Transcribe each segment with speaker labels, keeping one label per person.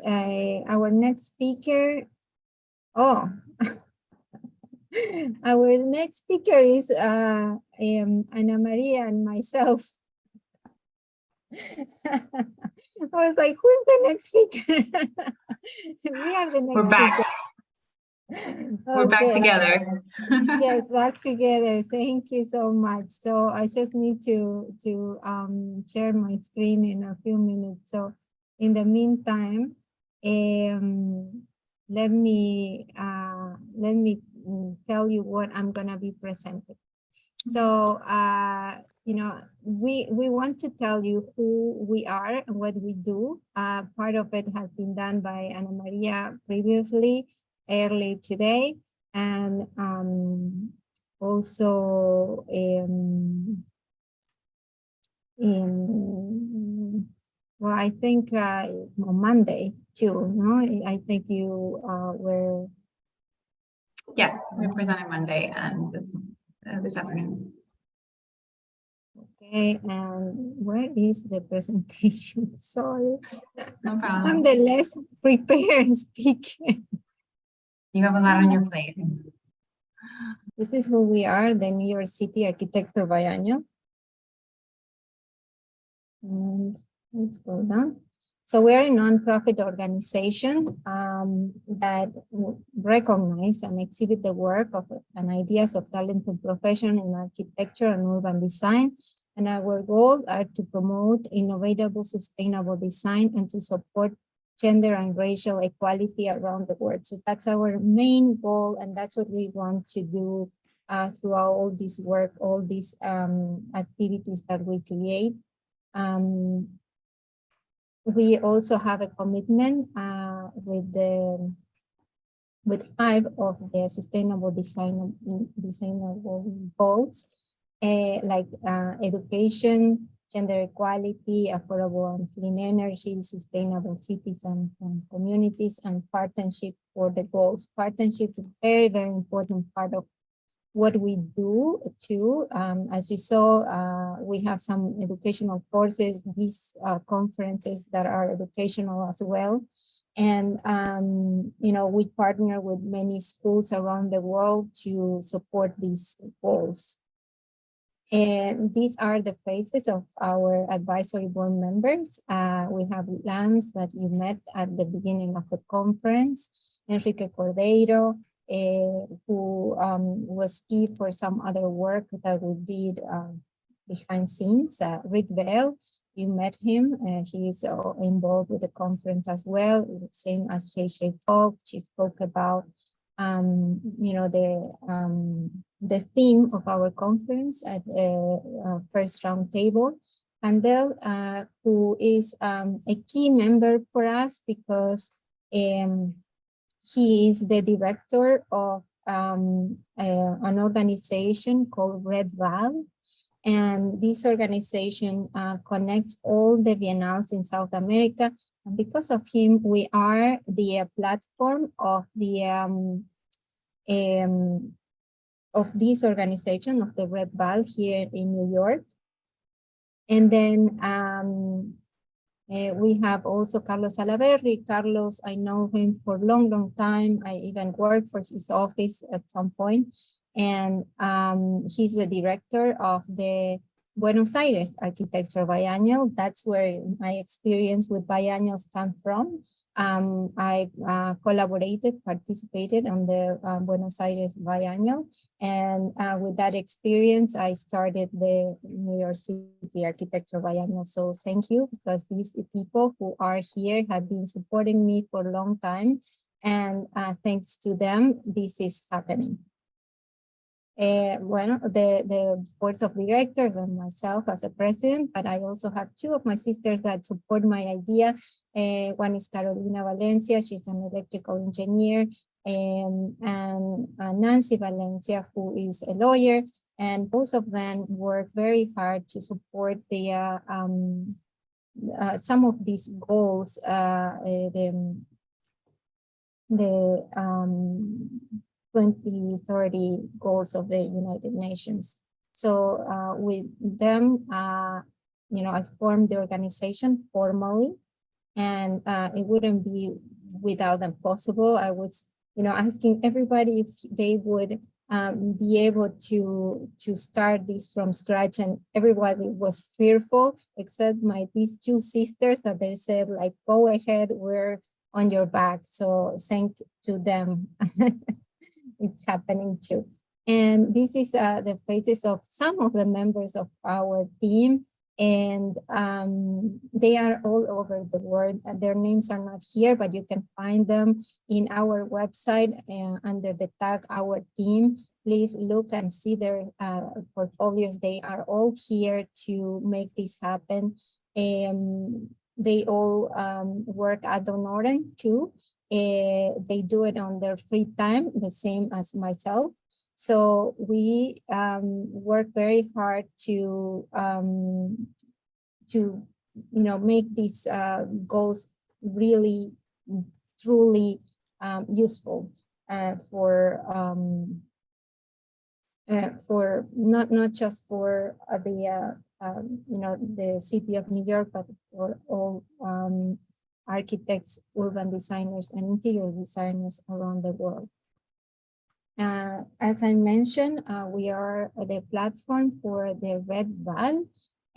Speaker 1: our next speaker. Oh, our next speaker is Ana Maria and myself. I was like, who's the next speaker? We are the next
Speaker 2: We're back.
Speaker 1: speaker.
Speaker 2: We're back together.
Speaker 1: Yes, back together. Thank you so much. So I just need to share my screen in a few minutes. So in the meantime, let me tell you what I'm gonna be presenting. So you know, we want to tell you who we are and what we do. Part of it has been done by Ana Maria previously, early today, and also well, I think on Monday too. No, I think you were.
Speaker 2: Yes, we presented Monday and this afternoon.
Speaker 1: Okay, and where is the presentation? Sorry,
Speaker 2: No problem.
Speaker 1: I'm the less prepared speaker.
Speaker 2: You have a lot on your plate.
Speaker 1: This is who we are, the New York City Architecture Biennial. And let's go down. So we're a nonprofit organization that recognize and exhibit the work of and ideas of talented professionals in architecture and urban design. And our goals are to promote innovative, sustainable design and to support gender and racial equality around the world. So that's our main goal, and that's what we want to do throughout all this work, all these activities that we create. We also have a commitment with 5 of the sustainable designable goals, like education, gender equality, affordable and clean energy, sustainable cities and communities, and partnership for the goals. Partnership is a very, very important part of what we do too. As you saw, we have some educational courses, these conferences that are educational as well. And, you know, we partner with many schools around the world to support these goals. And these are the faces of our advisory board members. We have Lance that you met at the beginning of the conference, Enrique Cordeiro, who was key for some other work that we did behind scenes. Rick Bell, you met him. He is involved with the conference as well, same as Shay Falk. She spoke about you know, the theme of our conference at the first round table. Andel, who is a key member for us because he is the director of an organization called Red Valve. And this organization connects all the biennales in South America. And because of him, we are the platform of the of this organization, of the Red Valve here in New York. And then we have also Carlos Salaverry. Carlos, I know him for a long, long time. I even worked for his office at some point. And he's the director of the Buenos Aires Architecture Biennial. That's where my experience with biennials come from. I participated on the Buenos Aires Biennial. And with that experience, I started the New York City Architecture Biennial. So thank you, because these people who are here have been supporting me for a long time. And thanks to them, this is happening. Well, the boards of directors and myself as a president, but I also have 2 of my sisters that support my idea. One is Carolina Valencia, she's an electrical engineer, and Nancy Valencia, who is a lawyer, and both of them work very hard to support the some of these goals, the 2030 goals of the United Nations. So with them, you know, I formed the organization formally, and it wouldn't be without them possible. I was, asking everybody if they would be able to start this from scratch, and everybody was fearful except these two sisters that they said like, go ahead, we're on your back. So thank to them. It's happening too. And this is the faces of some of the members of our team, and they are all over the world. Their names are not here, but you can find them in our website under the tag Our Team. Please look and see their portfolios. They are all here to make this happen. They all work at Honoren too. They do it on their free time, the same as myself. So we work very hard to make these goals really, truly useful for not just for the city of New York, but for all architects, urban designers, and interior designers around the world. As I mentioned, we are the platform for the Red Val,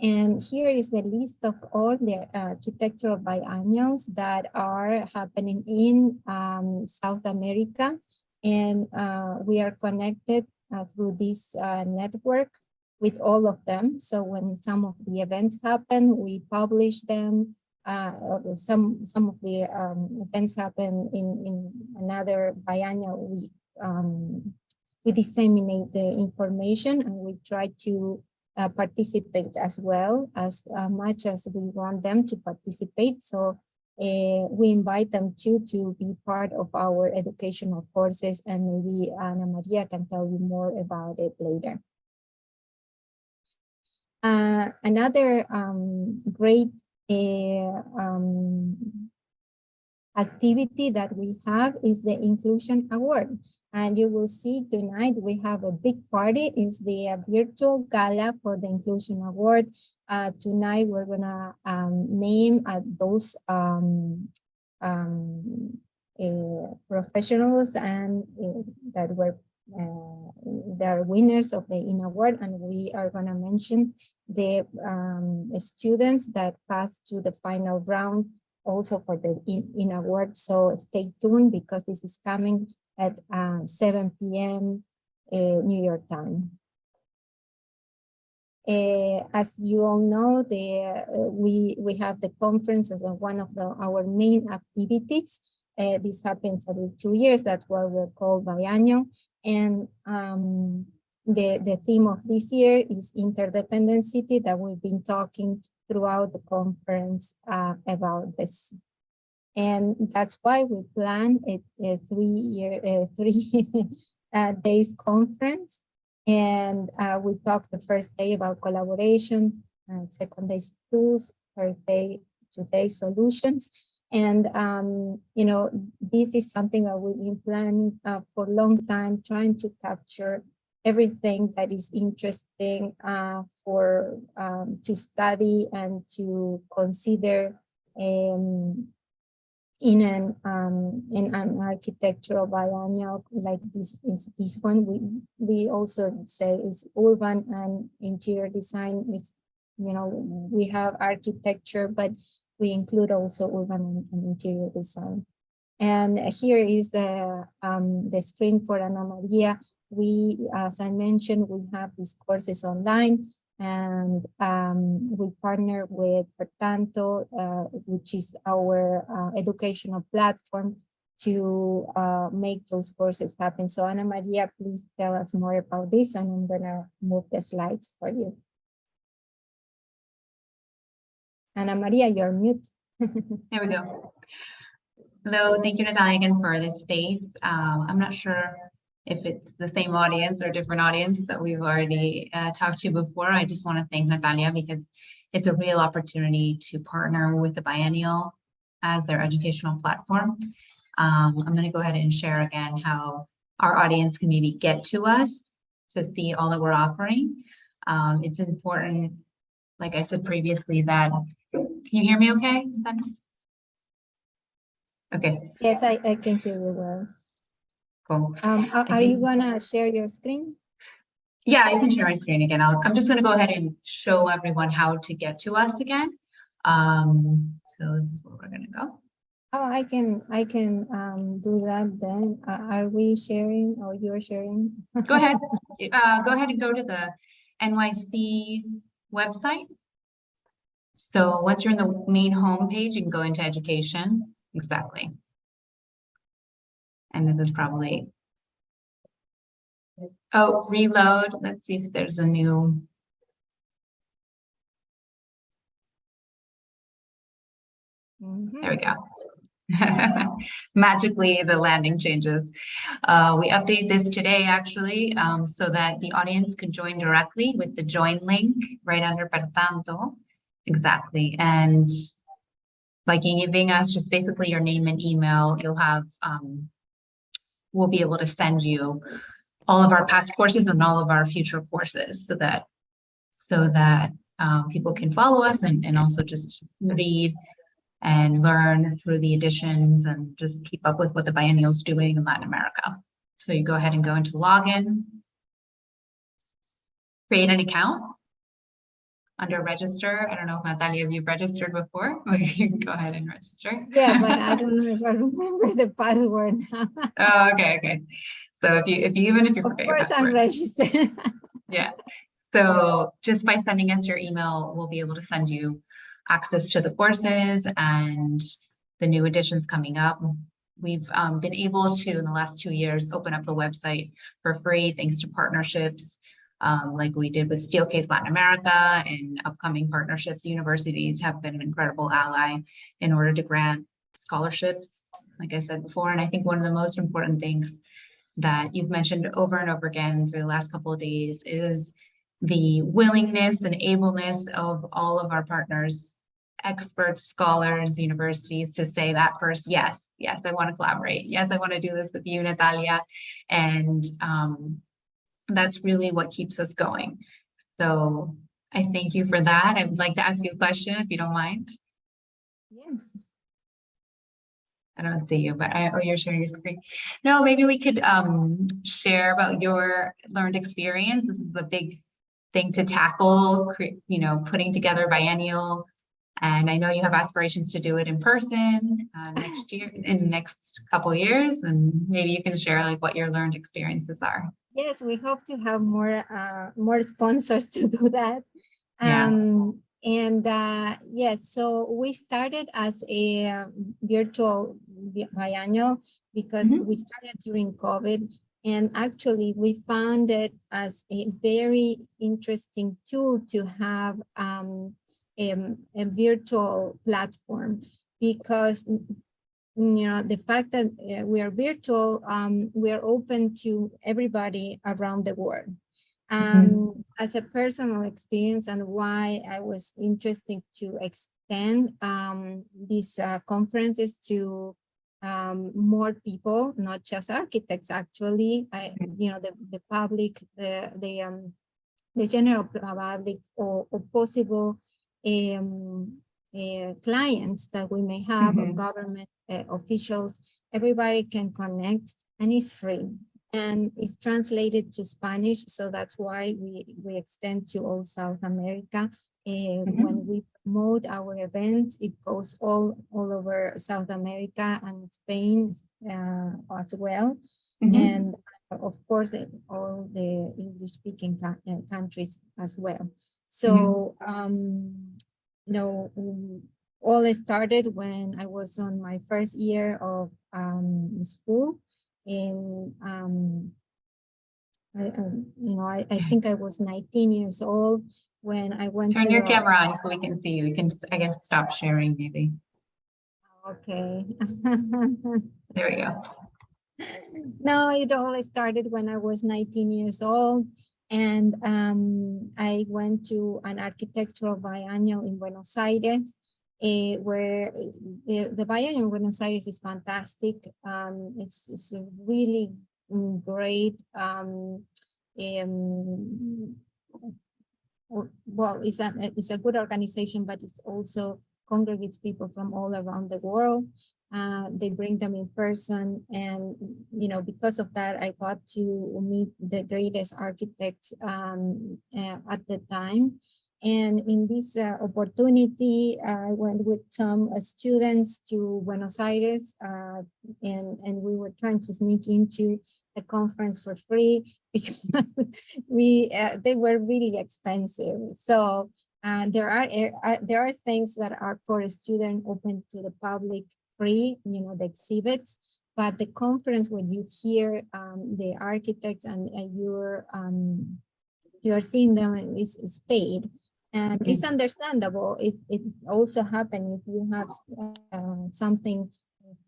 Speaker 1: and here is the list of all the architectural biennials that are happening in South America, and we are connected through this network with all of them. So when some of the events happen, we publish them. Some of the events happen in another biennial. We disseminate the information, and we try to participate as well, as much as we want them to participate. So we invite them to be part of our educational courses, and maybe Ana Maria can tell you more about it later. Another great activity that we have is the Inclusion Award. And you will see tonight we have a big party. It's the virtual gala for the Inclusion Award. Tonight we're gonna name those professionals and that were the winners of the IN Award, and we are gonna mention the students that passed to the final round also for the IN Award. So stay tuned, because this is coming at 7 p.m. New York time. As you all know, we have the conference as one of our main activities. This happens every 2 years. That's why we're called biennial. And the theme of this year is interdependent city, that we've been talking throughout the conference about this. And that's why we plan a 3 days conference. And we talked the first day about collaboration, second day tools, third day today solutions. And, this is something that we've been planning for a long time, trying to capture everything that is interesting for to study and to consider in an architectural biennial like this one. We also say is urban and interior design. Is, we have architecture, but we include also urban and interior design. And here is the screen for Ana Maria. We, as I mentioned, we have these courses online, and we partner with Pertanto, which is our educational platform, to make those courses happen. So Ana Maria, please tell us more about this, and I'm gonna move the slides for you. Ana Maria, you're mute.
Speaker 2: There we go. Hello, thank you, Natalia, again for this space. I'm not sure if it's the same audience or different audience that we've already talked to before. I just want to thank Natalia, because it's a real opportunity to partner with the biennial as their educational platform. I'm going to go ahead and share again how our audience can maybe get to us to see all that we're offering. It's important, like I said previously, that, can you hear me okay? Okay,
Speaker 1: Yes, I can hear you well.
Speaker 2: cool.
Speaker 1: Are you gonna share your screen?
Speaker 2: Yeah, I can share my screen again. I'm just going to go ahead and show everyone how to get to us again. So this is where we're going to go.
Speaker 1: Oh, I can do that then. Are we sharing or you're sharing?
Speaker 2: Go ahead. Go ahead and go to the NYC website. So once you're in the main home page, you can go into education. Exactly. And this is probably, oh, reload. Let's see if there's a new. There we go. Magically, the landing changes. We updated this today, actually, so that the audience can join directly with the join link right under Per Tanto. Exactly. And by giving us just basically your name and email, you'll have, we'll be able to send you all of our past courses and all of our future courses so that people can follow us and also just read and learn through the editions and just keep up with what the biennial is doing in Latin America. So you go ahead and go into login, create an account under register. I don't know if Natalia, have you registered before? You can go ahead and register.
Speaker 1: Yeah, but I don't know if I remember the password.
Speaker 2: Oh, okay. So if you even if you
Speaker 1: Of
Speaker 2: forget your
Speaker 1: course, I'm
Speaker 2: password,
Speaker 1: registered.
Speaker 2: yeah. So just by sending us your email, we'll be able to send you access to the courses and the new editions coming up. We've been able to, in the last 2 years, open up the website for free thanks to partnerships like we did with Steelcase Latin America and upcoming partnerships. Universities have been an incredible ally in order to grant scholarships, like I said before. And I think one of the most important things that you've mentioned over and over again through the last couple of days is the willingness and ableness of all of our partners, experts, scholars, universities to say that first, yes, I want to collaborate. Yes, I want to do this with you, Natalia. And that's really what keeps us going. So I thank you for that. I would like to ask you a question if you don't mind.
Speaker 1: Yes.
Speaker 2: I don't see you, but oh, you're sharing your screen. No, maybe we could share about your learned experience. This is a big thing to tackle, putting together biennial. And I know you have aspirations to do it in person next year, in the next couple of years. And maybe you can share like what your learned experiences are.
Speaker 1: Yes, we hope to have more sponsors to do that.
Speaker 2: Yeah.
Speaker 1: Yes, so we started as a virtual biennial because we started during COVID. And actually, we found it as a very interesting tool to have a virtual platform because the fact that we are virtual, we are open to everybody around the world. As a personal experience and why I was interested to extend these conferences to more people, not just architects. Actually, the public, the general public, or possible clients that we may have, or government officials. Everybody can connect, and it's free. And it's translated to Spanish, so that's why we extend to all South America. When we promote our events, it goes all over South America and Spain as well. And of course, all the English-speaking countries as well. So, all started when I was on my first year of school. And I think I was 19 years old when I went
Speaker 2: Turn
Speaker 1: to
Speaker 2: your camera on so we can see you. We can, I guess, stop sharing maybe.
Speaker 1: Okay.
Speaker 2: There we go.
Speaker 1: No, it all started when I was 19 years old. And I went to an architectural biennial in Buenos Aires, where the biennial in Buenos Aires is fantastic. It's a really great. Well, it's a good organization, but it also congregates people from all around the world. They bring them in person, and because of that, I got to meet the greatest architects at the time. And in this opportunity, I went with some students to Buenos Aires, and we were trying to sneak into the conference for free because they were really expensive. So there are things that are for a student open to the public free, the exhibits, but the conference when you hear the architects and you're seeing them is paid. And it's understandable. It also happens if you have something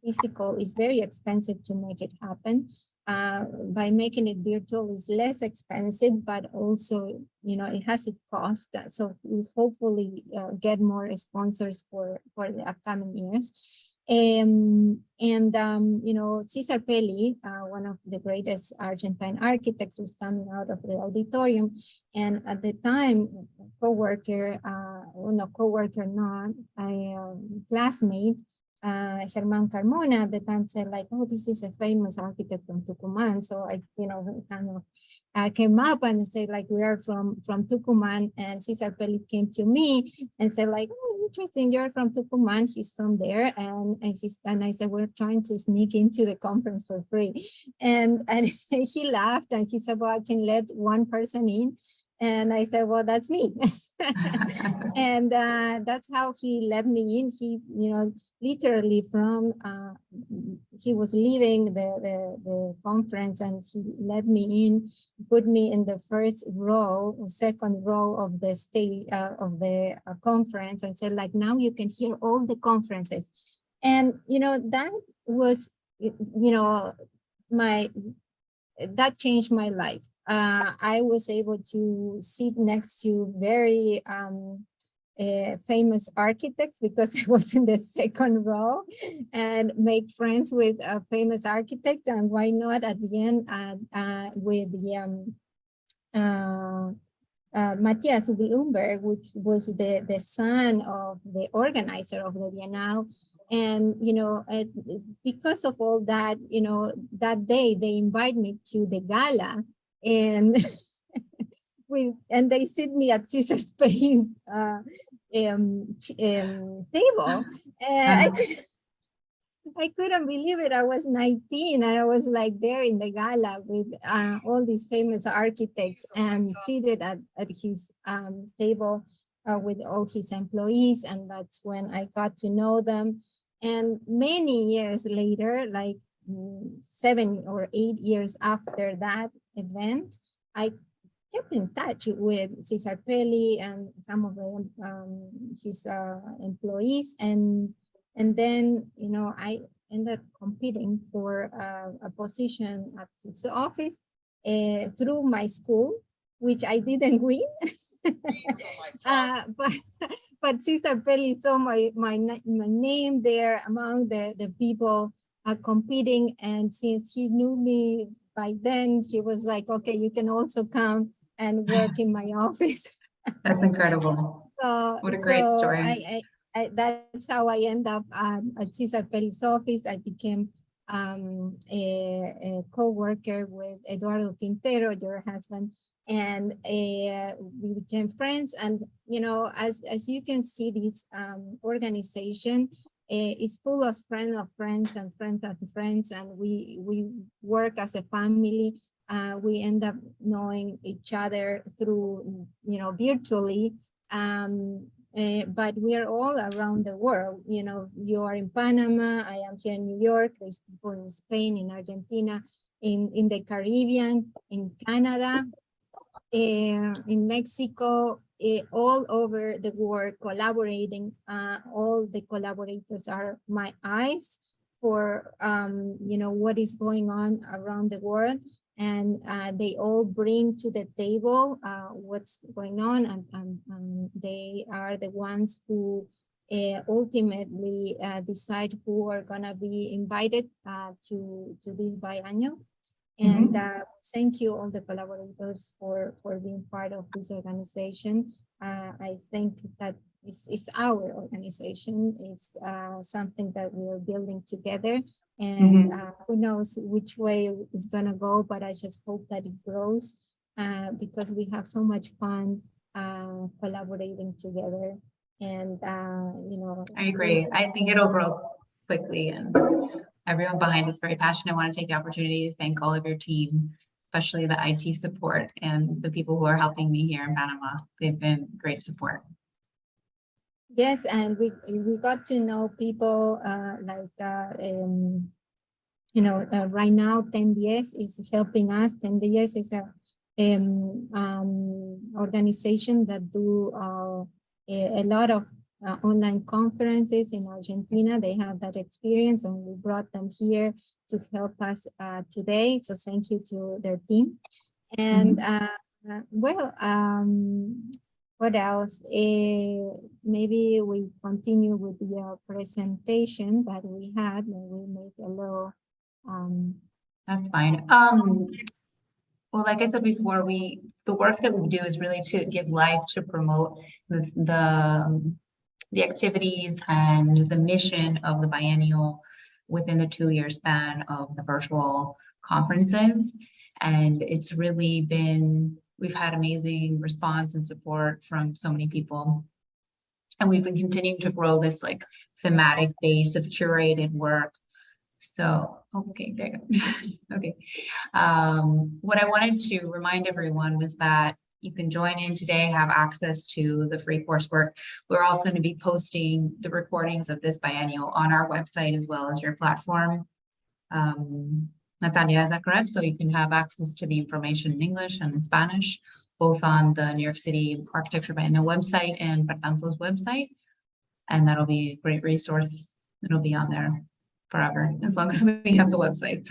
Speaker 1: physical. It's very expensive to make it happen. By making it virtual is less expensive, but also, it has a cost. So we hopefully get more sponsors for the upcoming years. Cesar Pelli, one of the greatest Argentine architects, was coming out of the auditorium. And at the time, classmate, Germán Carmona at the time said like, oh, this is a famous architect from Tucumán. So I, kind of came up and said like, we are from Tucumán. And Cesar Pelli came to me and said like, oh, interesting, you're from Tucumán. He's from there. And I said, we're trying to sneak into the conference for free. And he laughed and he said, well, I can let one person in. And I said, well, that's me. And that's how he let me in. He, literally he was leaving the conference and he let me in, put me in the second row of the stage of the conference, and said like, now you can hear all the conferences. And, that was, that changed my life. I was able to sit next to very famous architects because I was in the second row, and make friends with a famous architect. And why not at the end with the Matthias Bloomberg, which was the son of the organizer of the Biennale. And, because of all that, that day they invite me to the gala, and and they sit me at Caesar's Palace table. And I couldn't believe it. I was 19 and I was like there in the gala with all these famous architects and seated at his table with all his employees. And that's when I got to know them. And many years later, like 7 or 8 years after that event, I kept in touch with Cesar Pelli and some of his employees. And then, I ended up competing for a position at his office through my school, which I didn't win. But Cesar Pelli saw my name there among the people competing. And since he knew me by then, he was like, okay, you can also come and work in my office.
Speaker 2: That's incredible. What a great story.
Speaker 1: That's how I end up at Cesar Pelli's office. I became a co-worker with Eduardo Quintero, your husband, and we became friends. And as you can see, this organization is full of friends of friends and friends of friends, and we work as a family. We end up knowing each other through virtually. But we are all around the world. You are in Panama, I am here in New York, there's people in Spain, in Argentina, in the Caribbean, in Canada, in Mexico, all over the world collaborating. All the collaborators are my eyes for what is going on around the world. And they all bring to the table what's going on, and they are the ones who ultimately decide who are going to be invited to this biennial. And thank you all the collaborators for being part of this organization. I think that it's our organization. It's something that we are building together, and who knows which way it's gonna go. But I just hope that it grows because we have so much fun collaborating together. And
Speaker 2: I agree. I think it'll grow quickly, and everyone behind is very passionate. I want to take the opportunity to thank all of your team, especially the IT support and the people who are helping me here in Panama. They've been great support.
Speaker 1: Yes, and we got to know people right now 10 years is helping us. 10 years is a organization that do a lot of online conferences in Argentina. They have that experience, and we brought them here to help us today. So thank you to their team. And what else? Maybe we continue with the presentation that we had, and we make a little.
Speaker 2: That's fine. Well, like I said before, the work that we do is really to give life, to promote the activities and the mission of the biennial within the 2-year span of the virtual conferences. And it's really been, we've had amazing response and support from so many people. And we've been continuing to grow this like thematic base of curated work. So, okay, there you go. Okay. What I wanted to remind everyone was that you can join in today, have access to the free coursework. We're also going to be posting the recordings of this biennial on our website as well as your platform. Natalia, is that correct? So you can have access to the information in English and in Spanish, both on the New York City Architecture Biennial website and Pertanto's website. And that'll be a great resource. It'll be on there forever, as long as we have the website.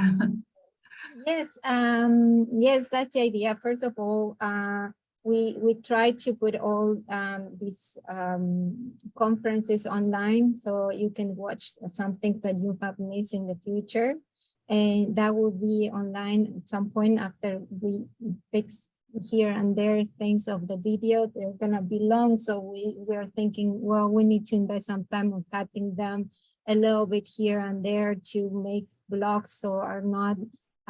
Speaker 1: Yes, yes, that's the idea. First of all, we try to put all these conferences online, so you can watch something that you have missed in the future, and that will be online at some point after we fix here and there things of the video. They're gonna be long, so we're thinking, well, we need to invest some time on cutting them a little bit here and there to make blogs so are not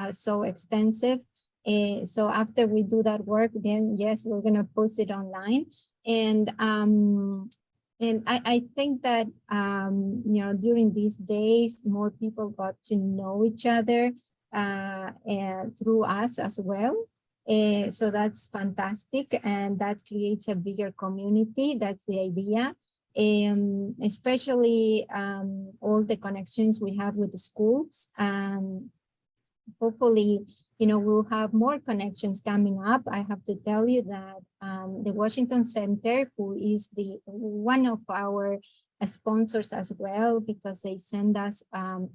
Speaker 1: so extensive. So after we do that work, then yes, we're gonna post it online. And I think that during these days, more people got to know each other and through us as well. So that's fantastic, and that creates a bigger community. That's the idea. Especially all the connections we have with the schools, and hopefully, we'll have more connections coming up. I have to tell you that the Washington Center, who is one of our sponsors as well, because they send us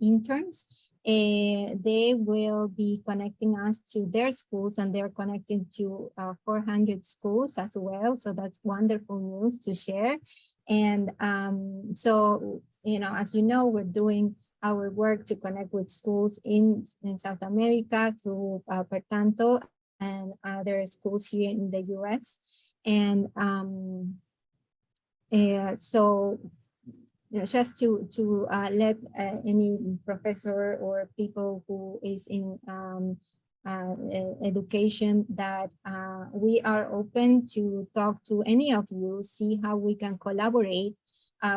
Speaker 1: interns, they will be connecting us to their schools, and they're connecting to 400 schools as well. So that's wonderful news to share. And so, as you know, we're doing our work to connect with schools in South America through Pertanto and other schools here in the US. And so just to let any professor or people who is in education that we are open to talk to any of you, see how we can collaborate.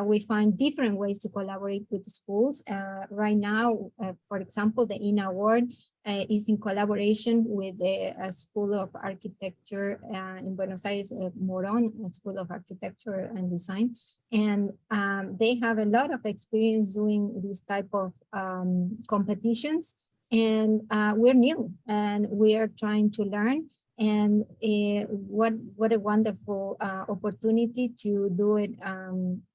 Speaker 1: We find different ways to collaborate with the schools. Right now, for example, the Award is in collaboration with the School of Architecture in Buenos Aires, Moron School of Architecture and Design. And they have a lot of experience doing this type of competitions. And we're new, and we are trying to learn. And what a wonderful opportunity to do it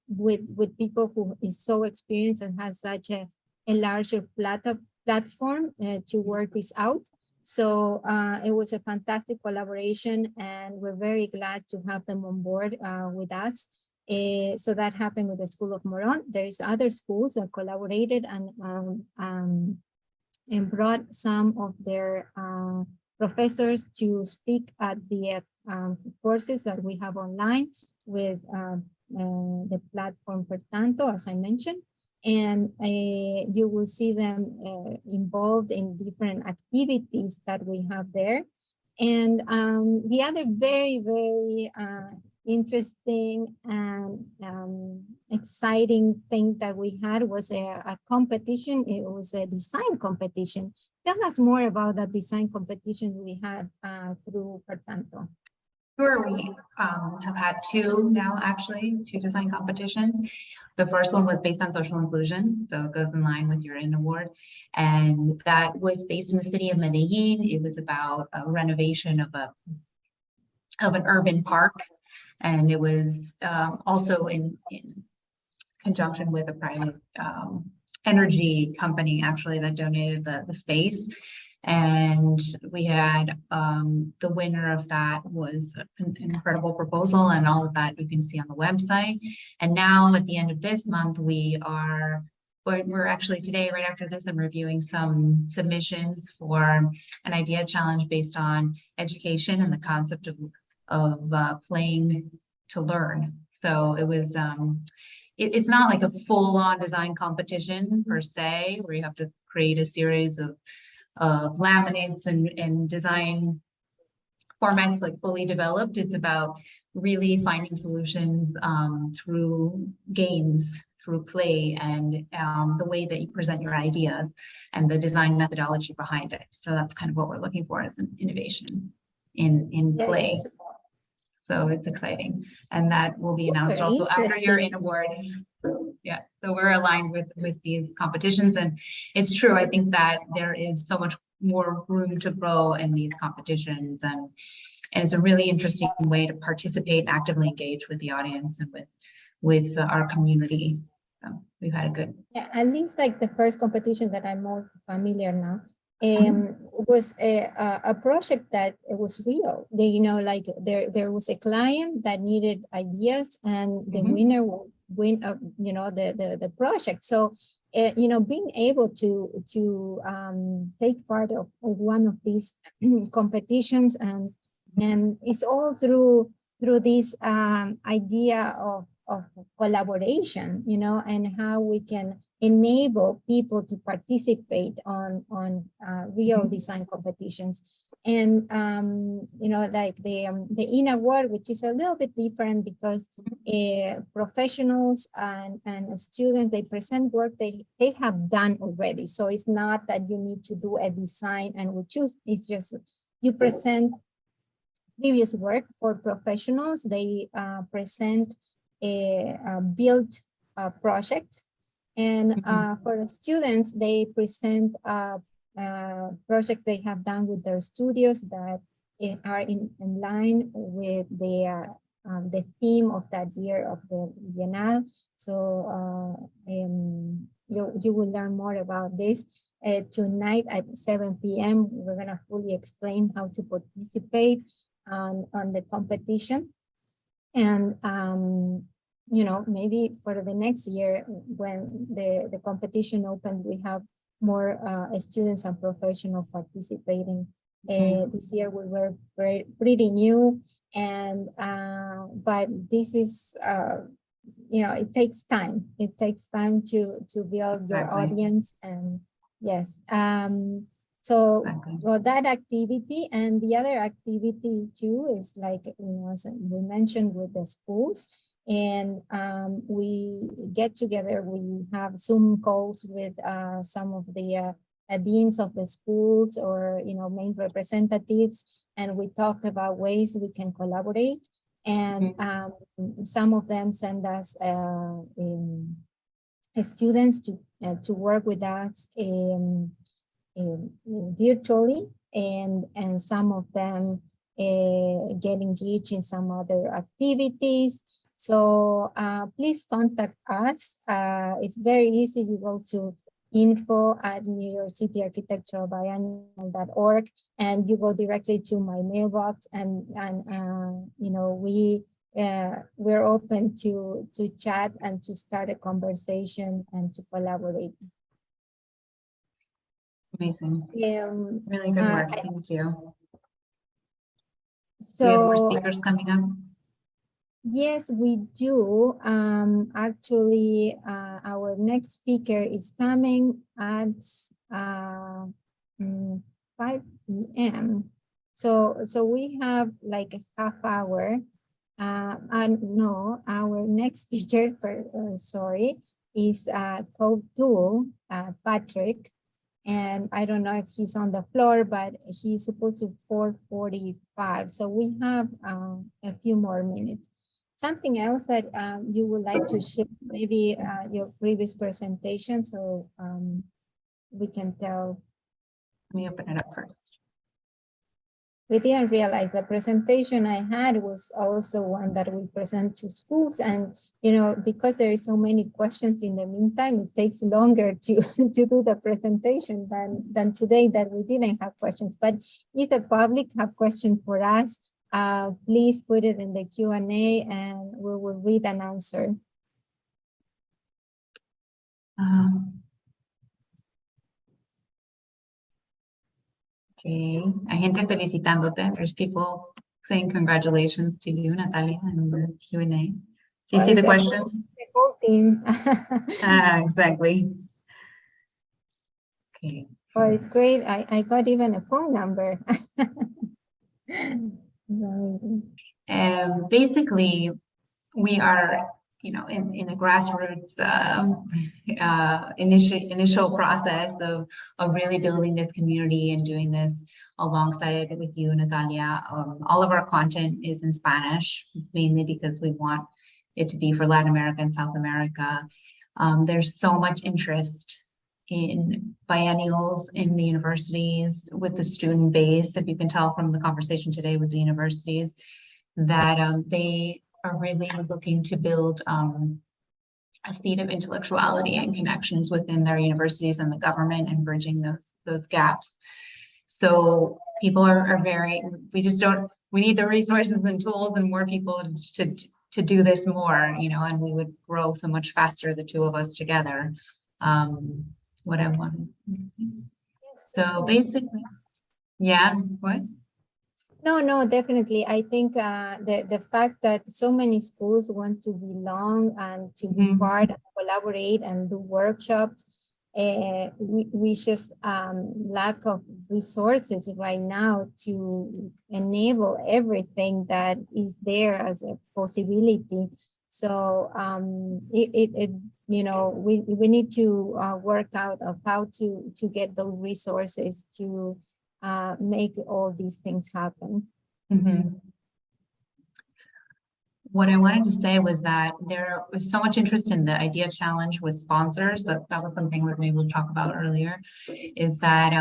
Speaker 1: with people who is so experienced and has such a larger platform to work this out. So it was a fantastic collaboration, and we're very glad to have them on board with us. So that happened with the School of Moron. There is other schools that collaborated and brought some of their professors to speak at the courses that we have online with the platform per tanto, as I mentioned, and you will see them involved in different activities that we have there. And the other very interesting and exciting thing that we had was a competition. It was a design competition. Tell us more about that design competition we had through Pertanto.
Speaker 2: Sure, we have had two now, actually, two design competitions. The first one was based on social inclusion, so it goes in line with your IN award. And that was based in the city of Medellin. It was about a renovation of an urban park. And it was also in conjunction with a private energy company, actually, that donated the space. And we had the winner of that was an incredible proposal, and all of that you can see on the website. And now at the end of this month, we're actually today, right after this, I'm reviewing some submissions for an idea challenge based on education and the concept of playing to learn. So it was it's not like a full-on design competition per se, where you have to create a series of laminates and design formats like fully developed. It's about really finding solutions through games, through play, and the way that you present your ideas and the design methodology behind it. So that's kind of what we're looking for as an innovation in play.
Speaker 1: Yes.
Speaker 2: So it's exciting, and that will be announced
Speaker 1: Super
Speaker 2: also after your
Speaker 1: interesting.
Speaker 2: IN award. Yeah, so we're aligned with these competitions, and it's true. I think that there is so much more room to grow in these competitions, and it's a really interesting way to participate and actively engage with the audience and with our community. So we've had a good.
Speaker 1: Yeah, at least like the first competition that I'm more familiar now.
Speaker 2: Mhm.
Speaker 1: It was a project that it was real. Like there was a client that needed ideas, and the
Speaker 2: Mhm.
Speaker 1: winner will win, the project. So, being able to take part of one of these competitions, and it's all through this idea of collaboration, and how we can enable people to participate on real design competitions. And like the IN award, which is a little bit different because professionals and students, they present work they have done already. So it's not that you need to do a design and we choose. It's just you present previous work. For professionals, they present a build project. And for the students, they present a project they have done with their studios that are in line with the theme of that year of the Biennial. So you will learn more about this. Tonight at 7 p.m., we're going to fully explain how to participate on the competition. And maybe for the next year, when the competition opens, we have more students and professionals participating. This year we were pretty new, and but this is it takes time. It takes time to build your audience. And yes, so well, that activity, and the other activity too is like, as we mentioned, with the schools. And we get together, we have Zoom calls with some of the deans of the schools, or main representatives, and we talked about ways we can collaborate. And some of them send us students to work with us virtually, and some of them get engaged in some other activities. So please contact us. It's very easy. You go to info@NYCARchitecturalBiennial.org, and you go directly to my mailbox, and we're open to chat and to start a conversation and to collaborate.
Speaker 2: Amazing. Really good work. Thank you.
Speaker 1: So
Speaker 2: we have more speakers coming up.
Speaker 1: Yes, we do. Actually, our next speaker is coming at uh, 5 p.m. So we have like a half hour. And no, our next speaker, sorry, is co-tool, Patrick. And I don't know if he's on the floor, but he's supposed to 4:45. So we have a few more minutes. Something else that you would like to share, maybe your previous presentation, so we can tell.
Speaker 2: Let me open it up first.
Speaker 1: We didn't realize the presentation I had was also one that we present to schools, and because there is so many questions in the meantime, it takes longer to to do the presentation than today that we didn't have questions. But if the public have questions for us, please put it in the Q&A and we will read and answer.
Speaker 2: Okay, hay gente felicitándote. There's people saying congratulations to you, Natalia, in the Q&A. Do you see the questions?
Speaker 1: The whole team.
Speaker 2: Exactly. Okay.
Speaker 1: Well, it's great. I got even a phone number.
Speaker 2: Basically, we are, in a grassroots initial process of really building this community and doing this alongside with you, Natalia. All of our content is in Spanish, mainly because we want it to be for Latin America and South America. There's so much interest in biennials in the universities with the student base, if you can tell from the conversation today with the universities, that they are really looking to build a seat of intellectuality and connections within their universities and the government and bridging those gaps. So people are very, we need the resources and tools and more people to do this more, and we would grow so much faster, the two of us together. What I want. So basically, yeah, what?
Speaker 1: No, definitely. I think the fact that so many schools want to belong and to be part and collaborate and do workshops, we just lack of resources right now to enable everything that is there as a possibility. So we need to work out of how to get those resources to make all these things happen.
Speaker 2: What I wanted to say was that there was so much interest in the idea challenge with sponsors. That was something that maybe we'll talk about earlier, is that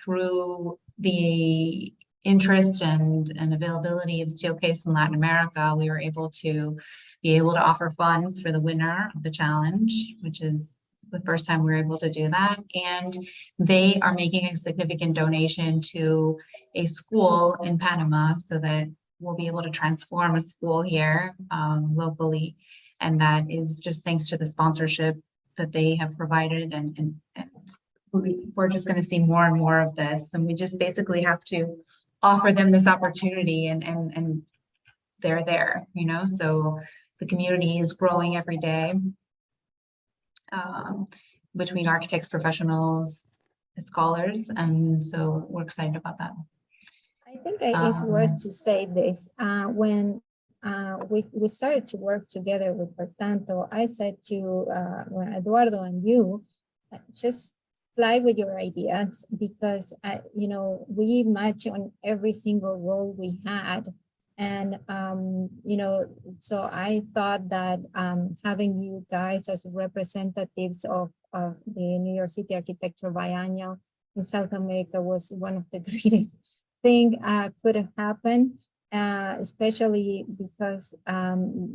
Speaker 2: through the interest and availability of Steelcase in Latin America, we were able to offer funds for the winner of the challenge, which is the first time we were able to do that. And they are making a significant donation to a school in Panama so that we'll be able to transform a school here locally. And that is just thanks to the sponsorship that they have provided. And we're just going to see more and more of this. And we just basically have to offer them this opportunity and they're there, so the community is growing every day. Between architects, professionals, scholars, and so we're excited about that.
Speaker 1: I think it's worth to say this. When we started to work together with Pertanto, I said to Eduardo and you, just fly with your ideas, because we match on every single goal we had. And, so I thought that having you guys as representatives of the New York City Architecture Biennial in South America was one of the greatest thing could have happened, especially because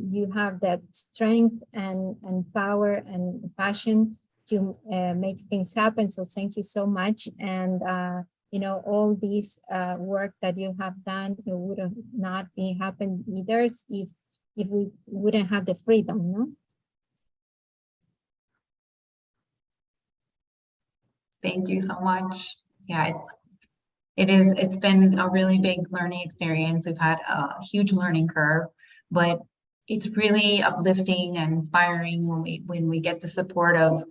Speaker 1: you have that strength and power and passion to make things happen. So thank you so much. And all this work that you have done, it would have not be happened either if we wouldn't have the freedom, no?
Speaker 2: Thank you so much. Yeah, it's been a really big learning experience. We've had a huge learning curve, but it's really uplifting and inspiring when we get the support of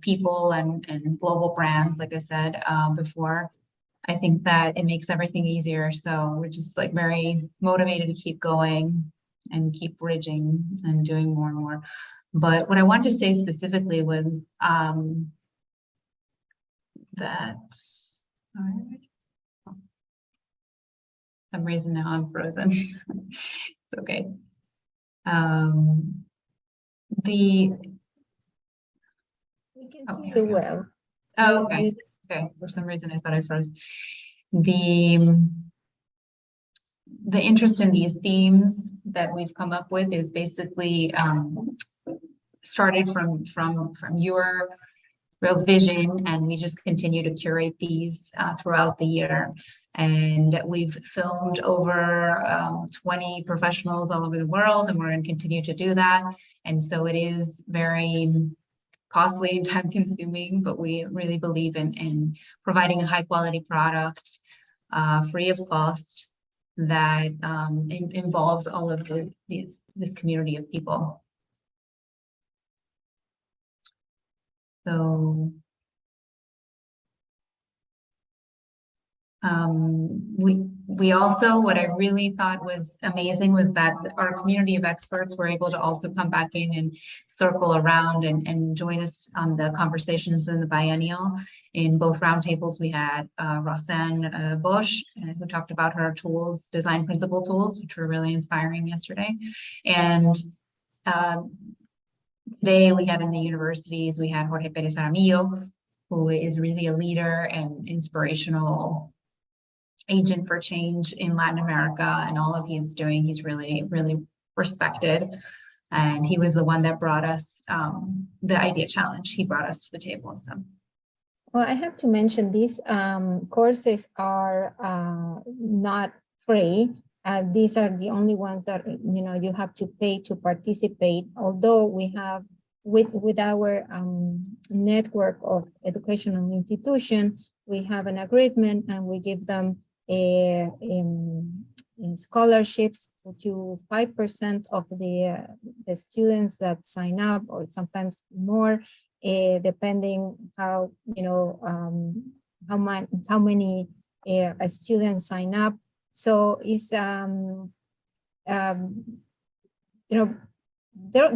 Speaker 2: people and global brands, like I said before. I think that it makes everything easier. So we're just like very motivated to keep going and keep bridging and doing more and more. But what I wanted to say specifically was that, sorry, for some reason now I'm frozen. It's okay.
Speaker 1: We can see you well.
Speaker 2: Oh, okay. Okay. For some reason I thought I froze. The interest in these themes that we've come up with is basically started from your real vision, and we just continue to curate these throughout the year. And we've filmed over 20 professionals all over the world, and we're going to continue to do that. And so it is very costly and time consuming, but we really believe in providing a high quality product free of cost that involves all of this community of people. So we also, what I really thought was amazing was that our community of experts were able to also come back in and circle around and join us on the conversations in the biennial. In both roundtables, we had Roxanne Bosch, who talked about her tools, design principle tools, which were really inspiring yesterday. And today we had in the universities, we had Jorge Perez Aramillo, who is really a leader and inspirational agent for change in Latin America, and all of he's doing, he's really, really respected. And he was the one that brought us the idea challenge. He brought us to the table. So,
Speaker 1: well, I have to mention these courses are not free. These are the only ones that you have to pay to participate. Although we have with our network of educational institutions, we have an agreement and we give them scholarships to 5% of the students that sign up, or sometimes more, depending how how many students sign up. So it's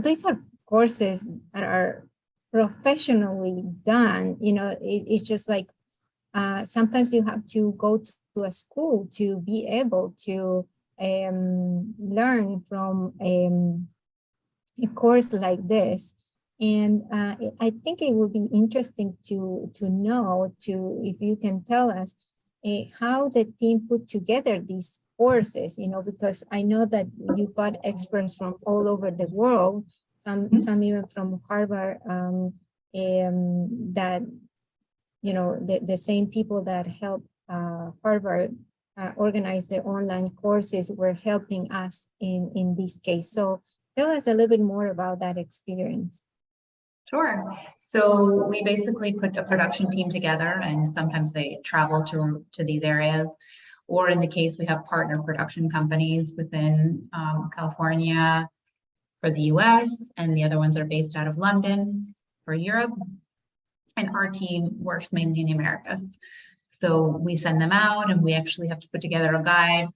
Speaker 1: these are courses that are professionally done. It's just like sometimes you have to go to a school to be able to learn from a course like this. And I think it would be interesting to know, if you can tell us how the team put together these courses, because I know that you got experts from all over the world, some even from Harvard, that the same people that helped Harvard organize their online courses were helping us in this case. So tell us a little bit more about that experience.
Speaker 2: Sure. So we basically put a production team together, and sometimes they travel to these areas, or in the case we have partner production companies within California for the US, and the other ones are based out of London for Europe. And our team works mainly in the Americas. So we send them out, and we actually have to put together a guide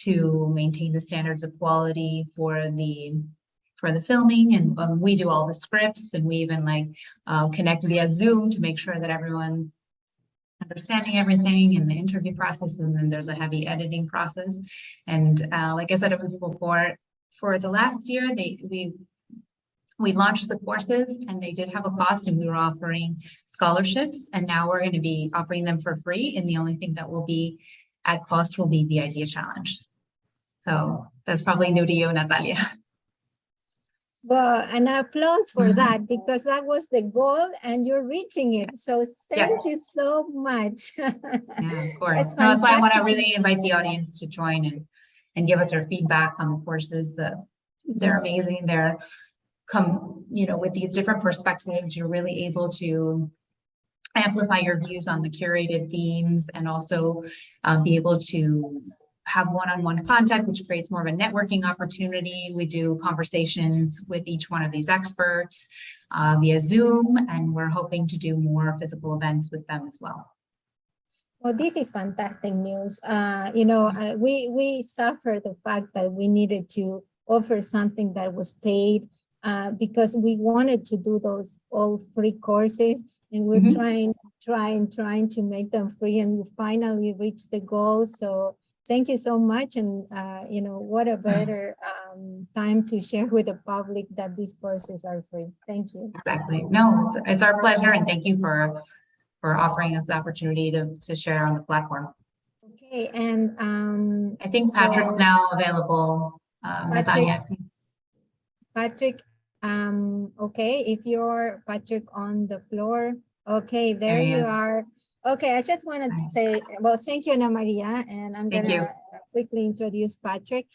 Speaker 2: to maintain the standards of quality for the filming, and we do all the scripts, and we even connect via Zoom to make sure that everyone's understanding everything in the interview process, and then there's a heavy editing process. And like I said before, for the last year, we launched the courses, and they did have a cost, and we were offering scholarships, and now we're going to be offering them for free, and the only thing that will be at cost will be the idea challenge. So that's probably new to you, Natalia.
Speaker 1: Well, an applause for that, because that was the goal and you're reaching it. So thank you so much.
Speaker 2: Yeah, of course. That's why I want to really invite the audience to join and give us their feedback on the courses. They're amazing. They're with these different perspectives, you're really able to amplify your views on the curated themes, and also be able to have one-on-one contact, which creates more of a networking opportunity. We do conversations with each one of these experts via Zoom, and we're hoping to do more physical events with them as well.
Speaker 1: Well, this is fantastic news. We suffered the fact that we needed to offer something that was paid because we wanted to do those all free courses, and we're trying to make them free, and we finally reached the goal. So thank you so much. And what a better time to share with the public that these courses are free. Thank you.
Speaker 2: Exactly. No, it's our pleasure, and thank you for offering us the opportunity to share on the platform.
Speaker 1: Okay, and
Speaker 2: I think Patrick's now available.
Speaker 1: Patrick, okay, if you're Patrick on the floor, okay, there you are. Okay, I just wanted to say, well, thank you, Ana Maria, and I'm gonna quickly introduce Patrick.